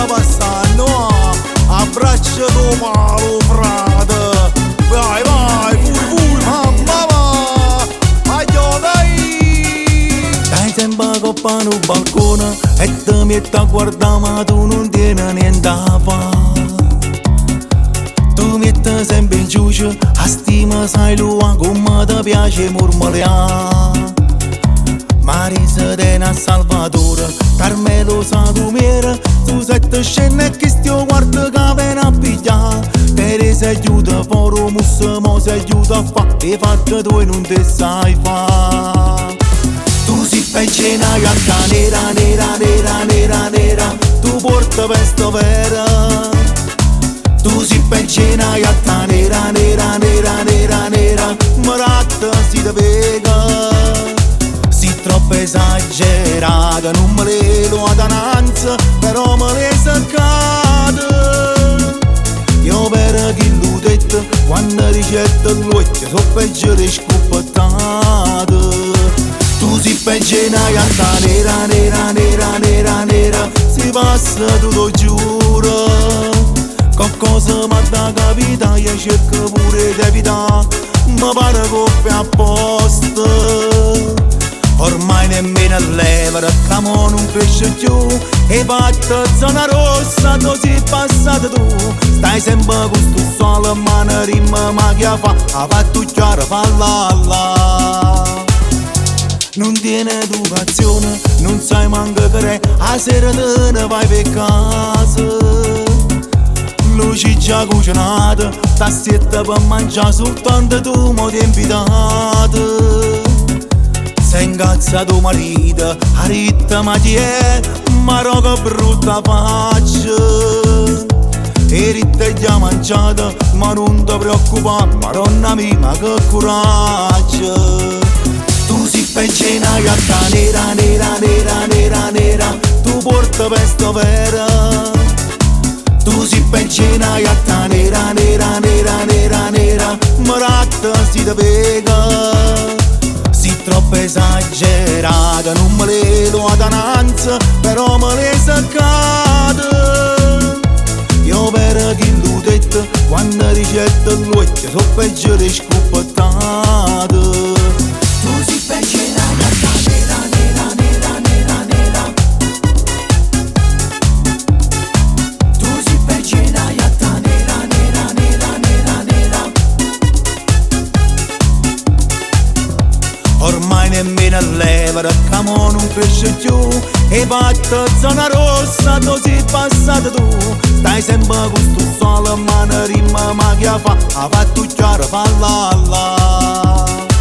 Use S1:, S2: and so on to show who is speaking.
S1: sta passando? Abbraccia tu malo frate. Vai vai, fui, mamma va. Aglio dai. Stai sempre coppa sul balcone e ti metti a guardare ma tu non tieni niente a fare. Tu metti sempre in giuce, a stima sai lui come ti piace mormoreare. Marisa dena Salvatore, Carmelo sa tu miera, tu sette scene che stio guarda che viene a pigliare. Teresa aiuta, foro mussa, mo si aiuta a fa, e fatta tu e non te sai fa. Tu si peggina gatta nera, nera, nera, nera, nera, tu porta veste vera. Tu si peggina gatta nera, nera, nera, nera, nera, maratta si te vega. Troppo esagerata, non me le do adananza, però me le saccate. Io per chi l'ho detto, quando ricetta l'occhio, so peggio le scoppettate. Tu si peggio una gatta nera, nera, nera, nera, nera, si passa tutto giuro. Qualcosa mi da capita, io cerco pure di evitare, ma pare coppia apposta. Ormai nemmeno l'evera, camo non cresce più, e batte zona rossa, tu sei passata tu. Stai sempre con sto sole, ma ne rima ma che fa, ha fatto chiaro, fa la la. Non tiene educazione, non sai manco che re, a sera te ne vai per casa. Luci già cucinate, tassietta per mangiare, soltanto tu mo ti invitate. Sei incazzato marito, a ritta ma ti è, ma che brutta faccia. E ritta già mangiata, ma non ti preoccupare, maronna mia, ma che coraggio. Tu si peggina gatta nera, nera, nera, nera, nera, tu porta veste vera. Tu si peggina gatta nera, nera, nera, nera, nera, maratta si te vega. Troppo esagerata, non me le do adananza, però me le saccate. Io per chi l'ho detto, quando ricetta l'occhio, so peggio le scoppettate. Tu si peggio una gatta nera, nera, nera, nera, nera. Tu si peggio una gatta nera, nera, nera, nera, nera. Ormai nemmeno l'evera, camo non cresce più, e batte zona rossa, tu sei passata tu. Stai sempre con sto sole, ma ne rima ma che fa, ha fatto chiaro, fa la la.